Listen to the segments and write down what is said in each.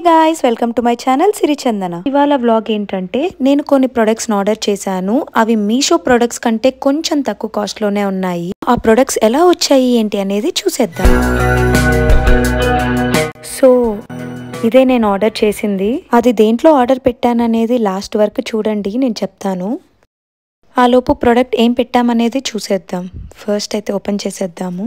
Guys, welcome to my channel Sirichandana. ఇవాళ vlog ఏంటంటే నేను కొన్ని ప్రొడక్ట్స్ ఆర్డర్ చేశాను. అవి మీషో ప్రొడక్ట్స్ కంటే కొంచెం తక్కువ కాస్ట్ లోనే ఉన్నాయి. ఆ ప్రొడక్ట్స్ ఎలా వచ్చాయి ఏంటి అనేది చూసేద్దాం. సో ఇదే నేను ఆర్డర్ చేసింది. అది దేంట్లో ఆర్డర్ పెట్టాననేది లాస్ట్ వరకు చూడండి, నేను చెప్తాను. ఆ లోపు ప్రొడక్ట్ ఏం పెట్టామనేది చూసేద్దాం. ఫస్ట్ అయితే ఓపెన్ చేసేద్దాము.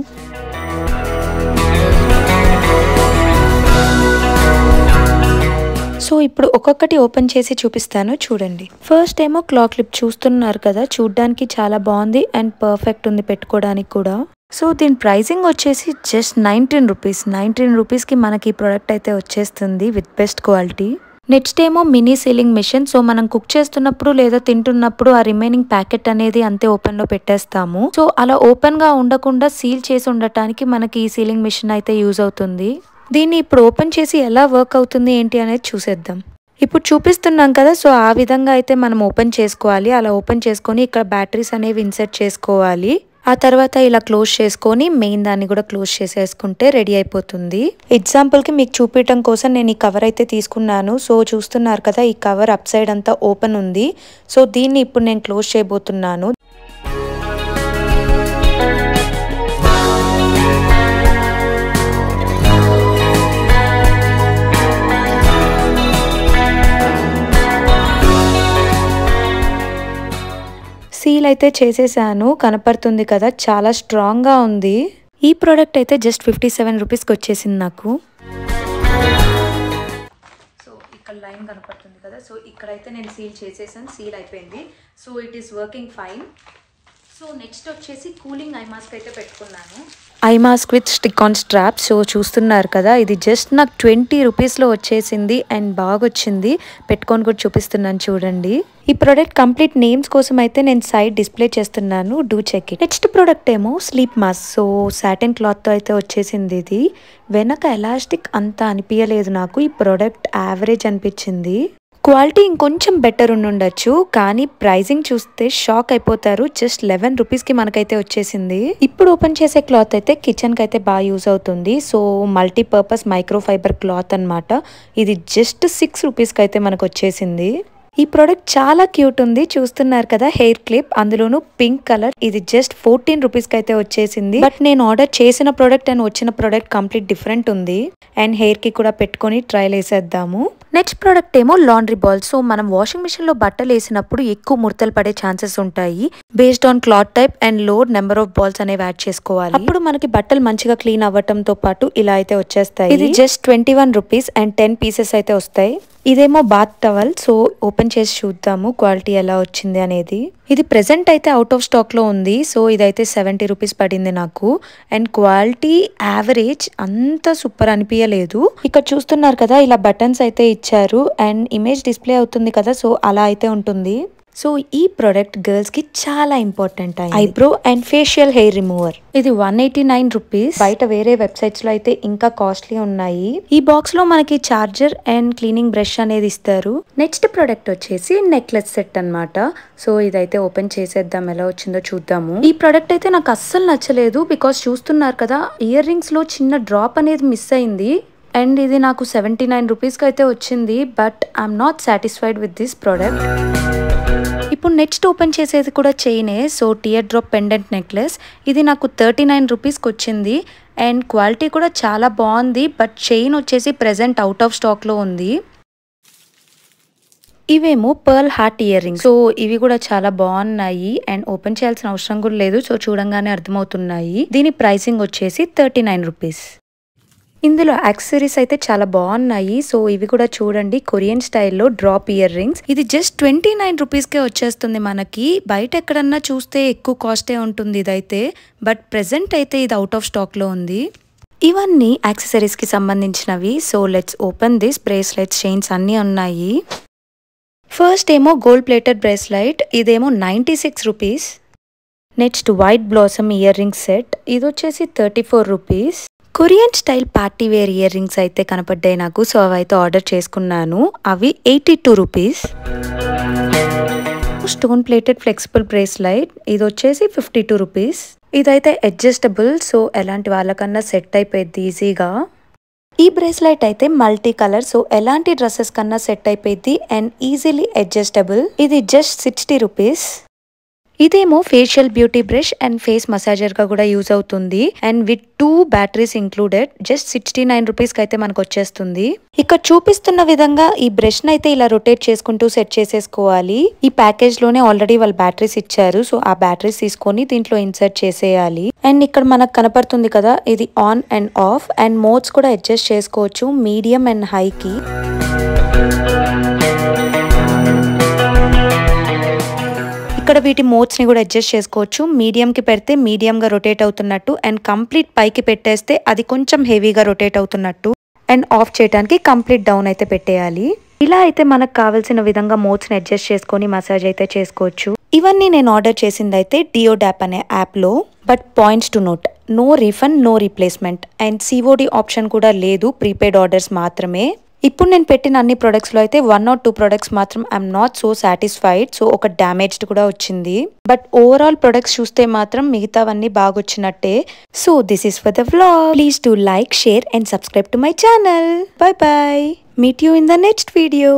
సో ఇప్పుడు ఒక్కొక్కటి ఓపెన్ చేసి చూపిస్తాను, చూడండి. ఫస్ట్ ఏమో క్లా క్లిప్ చూస్తున్నారు కదా, చూడ్డానికి చాలా బాగుంది అండ్ పర్ఫెక్ట్ ఉంది పెట్టుకోవడానికి కూడా. సో దీని ప్రైసింగ్ వచ్చేసి జస్ట్ 19 రూపీస్. 19 రూపీస్కి మనకి ఈ ప్రోడక్ట్ అయితే వచ్చేస్తుంది విత్ బెస్ట్ క్వాలిటీ. నెక్స్ట్ ఏమో మినీ సీలింగ్ మిషన్. సో మనం కుక్ చేస్తున్నప్పుడు లేదా తింటున్నప్పుడు ఆ రిమైనింగ్ ప్యాకెట్ అనేది అంతే ఓపెన్ లో పెట్టేస్తాము. సో అలా ఓపెన్ గా ఉండకుండా సీల్ చేసి ఉండటానికి మనకి ఈ సీలింగ్ మిషన్ అయితే యూజ్ అవుతుంది. దీన్ని ఇప్పుడు ఓపెన్ చేసి ఎలా వర్క్ అవుతుంది ఏంటి అనేది చూసేద్దాం. ఇప్పుడు చూపిస్తున్నాం కదా, సో ఆ విధంగా అయితే మనం ఓపెన్ చేసుకోవాలి. అలా ఓపెన్ చేసుకొని ఇక్కడ బ్యాటరీస్ అనేవి ఇన్సర్ట్ చేసుకోవాలి. ఆ తర్వాత ఇలా క్లోజ్ చేసుకొని మెయిన్ దాన్ని కూడా క్లోజ్ చేసేసుకుంటే రెడీ అయిపోతుంది. ఎగ్జాంపుల్ కి మీకు చూపించడం కోసం నేను ఈ కవర్ అయితే తీసుకున్నాను. సో చూస్తున్నారు కదా, ఈ కవర్ అప్ సైడ్ అంతా ఓపెన్ ఉంది. సో దీన్ని ఇప్పుడు నేను క్లోజ్ చేయబోతున్నాను. సీల్ అయితే చేసేసాను, కనపడుతుంది కదా, చాలా స్ట్రాంగ్ గా ఉంది. ఈ ప్రోడక్ట్ అయితే జస్ట్ 57 రూపీస్కి వచ్చేసింది నాకు. సో ఇక్కడ లైన్ కనపడుతుంది కదా, సో ఇక్కడైతే నేను సీల్ చేసేసాను, సీల్ అయిపోయింది. So it is working fine. So next వచ్చేసి కూలింగ్ ఐ మాస్క్ అయితే పెట్టుకున్నాను. Eye mask with stick on strap. So చూస్తున్నారు కదా, ఇది జస్ట్ నాకు 20 రూపీస్లో వచ్చేసింది అండ్ బాగా వచ్చింది. పెట్టుకొని కూడా చూపిస్తున్నాను చూడండి. ఈ ప్రోడక్ట్ కంప్లీట్ నేమ్స్ కోసం అయితే నేను సైడ్ డిస్ప్లే చేస్తున్నాను, do check it. Next product ఏమో స్లీప్ మాస్క్. సో సాటిన్ క్లాత్తో అయితే వచ్చేసింది. ఇది వెనక ఎలాస్టిక్ అంతా అనిపించలేదు నాకు. ఈ ప్రోడక్ట్ యావరేజ్ అనిపించింది. క్వాలిటీ ఇంకొంచెం బెటర్ ఉండొచ్చు, కానీ ప్రైజింగ్ చూస్తే షాక్ అయిపోతారు. జస్ట్ 11 రూపీస్కి మనకైతే వచ్చేసింది. ఇప్పుడు ఓపెన్ చేసే క్లాత్ అయితే కిచెన్కి అయితే బాగా యూజ్ అవుతుంది. సో మల్టీపర్పస్ మైక్రోఫైబర్ క్లాత్ అనమాట. ఇది జస్ట్ 6 రూపీస్కి అయితే మనకు వచ్చేసింది. ఈ ప్రోడక్ట్ చాలా క్యూట్ ఉంది, చూస్తున్నారు కదా, హెయిర్ క్లిప్, అందులోనూ పింక్ కలర్. ఇది జస్ట్ 14 రూపీస్కి అయితే వచ్చేసింది. బట్ నేను ఆర్డర్ చేసిన ప్రోడక్ట్ అండ్ వచ్చిన ప్రోడక్ట్ కంప్లీట్ డిఫరెంట్ ఉంది. అండ్ హెయిర్ కి కూడా పెట్టుకొని ట్రైల్ వేసేద్దాము. నెక్స్ట్ ప్రోడక్ట్ ఏమో లాండ్రీ బాల్. సో మనం వాషింగ్ మిషన్ లో బట్టలు వేసినప్పుడు ఎక్కువ ముడతలు పడే ఛాన్సెస్ ఉంటాయి. Based on cloth type and load number of balls అనేవి యాడ్ చేసుకోవాలి. అప్పుడు మనకి బట్టలు మంచిగా క్లీన్ అవ్వటంతో పాటు ఇలా అయితే వచ్చేస్తాయి. ఇది జస్ట్ 21 రూపీస్ అండ్ 10 పీసెస్ అయితే వస్తాయి. ఇదేమో బాత్ టవల్. సో ఓపెన్ చేసి చూద్దాము క్వాలిటీ ఎలా వచ్చింది అనేది. ఇది ప్రెసెంట్ అయితే అవుట్ ఆఫ్ స్టాక్ లో ఉంది. సో ఇదైతే 70 రూపీస్ పడింది నాకు. అండ్ క్వాలిటీ యావరేజ్, అంత సూపర్ అనిపించలేదు. ఇక్కడ చూస్తున్నారు కదా, ఇలా బటన్స్ అయితే ఇచ్చారు అండ్ ఇమేజ్ డిస్ప్లే అవుతుంది కదా, సో అలా అయితే ఉంటుంది. సో ఈ ప్రోడక్ట్ గర్ల్స్ కి చాలా important. Eyebrow and facial hair remover. ఇది 189 రూపీస్. బయట వేరే వెబ్సైట్స్ లో అయితే ఇంకా కాస్ట్లీ ఉన్నాయి. ఈ బాక్స్ లో మనకి చార్జర్ అండ్ క్లీనింగ్ బ్రష్ అనేది ఇస్తారు. నెక్స్ట్ ప్రోడక్ట్ వచ్చేసి నెక్లెస్ సెట్ అన్నమాట. సో ఇదైతే ఓపెన్ చేసేద్దాం, ఎలా వచ్చిందో చూద్దాము. ఈ ప్రోడక్ట్ అయితే నాకు అస్సలు నచ్చలేదు. బికాస్ చూస్తున్నారు కదా, ఇయర్ రింగ్స్ లో చిన్న డ్రాప్ అనేది మిస్ అయింది. అండ్ ఇది నాకు 79 రూపీస్కి అయితే వచ్చింది. But I'm not satisfied with this product. ఇప్పుడు నెక్స్ట్ ఓపెన్ చేసేది కూడా చైనే. So tear drop pendant necklace. ఇది నాకు 39 రూపీస్కి వచ్చింది అండ్ క్వాలిటీ కూడా చాలా బాగుంది. బట్ చైన్ వచ్చేసి ప్రెజెంట్ అవుట్ ఆఫ్ స్టాక్లో ఉంది. ఇవేమో pearl heart ear rings. So ఇవి కూడా చాలా బాగున్నాయి అండ్ ఓపెన్ చేయాల్సిన అవసరం కూడా లేదు. సో చూడంగానే అర్థమవుతున్నాయి. దీని ప్రైసింగ్ వచ్చేసి 39 రూపీస్. ఇందులో యాక్సెసరీస్ అయితే చాలా బాగున్నాయి. సో ఇవి కూడా చూడండి, కొరియన్ స్టైల్లో డ్రాప్ ఇయర్ రింగ్స్. ఇది జస్ట్ 29 రూపీస్కే వచ్చేస్తుంది మనకి. బయట ఎక్కడన్నా చూస్తే ఎక్కువ కాస్టే ఉంటుంది ఇదైతే. బట్ ప్రెసెంట్ అయితే ఇది అవుట్ ఆఫ్ స్టాక్లో ఉంది. ఇవన్నీ యాక్సెసరీస్కి సంబంధించినవి. So let's open this. Bracelets, chains అన్నీ ఉన్నాయి. ఫస్ట్ ఏమో గోల్డ్ ప్లేటెడ్ బ్రేస్లైట్. ఇదేమో 96 rupees. Next white blossom earring set. ఇది వచ్చేసి 34 rupees. Korean style party wear earrings అయితే కనపడ్డాయి నాకు. సో అవి అయితే ఆర్డర్ చేసుకున్నాను. అవి 82 rupees. Stone plated flexible bracelet. ఇది వచ్చేసి 52 రూపీస్. ఇదైతే అడ్జస్టబుల్. సో ఎలాంటి వాళ్ళకన్నా సెట్ అయిపోయింది ఈజీగా. ఈ బ్రేస్లెట్ అయితే మల్టీ కలర్, సో ఎలాంటి డ్రెస్సెస్ కన్నా సెట్ అయిపోయింది అండ్ ఈజీలీ అడ్జస్టబుల్. ఇది జస్ట్ 60 రూపీస్. ఇదేమో facial beauty brush and face massager గా కూడా యూజ్ అవుతుంది and with 2 batteries included. Just 69 rupees కి అయితే మనకు వచ్చేస్తుంది. ఇక్కడ చూపిస్తున్న విధంగా ఈ బ్రష్ అయితే ఇలా రొటేట్ చేసుకుంటూ సెట్ చేసేసుకోవాలి. ఈ ప్యాకేజ్ లోనే ఆల్రెడీ వాళ్ళు బ్యాటరీస్ ఇచ్చారు, సో ఆ బ్యాటరీస్ తీసుకొని దీంట్లో ఇన్సర్ట్ చేసేయాలి. అండ్ ఇక్కడ మనకు కనపడుతుంది కదా, ఇది on and of and modes కూడా అడ్జస్ట్ చేసుకోవచ్చు మీడియం అండ్ హైకి. ఇక్కడ వీటి మోడ్స్ ని కూడా అడ్జస్ట్ చేసుకోవచ్చు. మీడియం కి పెడితే మీడియం గా రొటేట్ అవుతున్నట్టు అండ్ కంప్లీట్ పైకి పెట్టేస్తే అది కొంచెం హెవీగా రొటేట్ అవుతున్నట్టు అండ్ ఆఫ్ చేయడానికి కంప్లీట్ డౌన్ అయితే పెట్టేయాలి. ఇలా అయితే మనకు కావాల్సిన విధంగా మోడ్స్ ని అడ్జస్ట్ చేసుకొని మసాజ్ అయితే చేసుకోవచ్చు. ఇవన్నీ నేను ఆర్డర్ చేసింది అయితే డియోడాప్ అనే యాప్ లో. But points to note, no refund, no replacement and COD option కూడా లేదు, ప్రీపెయిడ్ ఆర్డర్స్ మాత్రమే. ఇప్పుడు నేను పెట్టిన అన్ని ప్రొడక్ట్స్ లో అయితే 1 or 2 ప్రొడక్ట్స్ మాత్రం I'm not so satisfied. So ఒక డ్యామేజ్డ్ కూడా వచ్చింది. బట్ ఓవరాల్ ప్రొడక్ట్స్ చూస్తే మాత్రం మిగతావన్నీ బాగా వచ్చినట్టే. So this is for the vlog. Please do like, share and subscribe to my channel. By by. Meet you in the next video.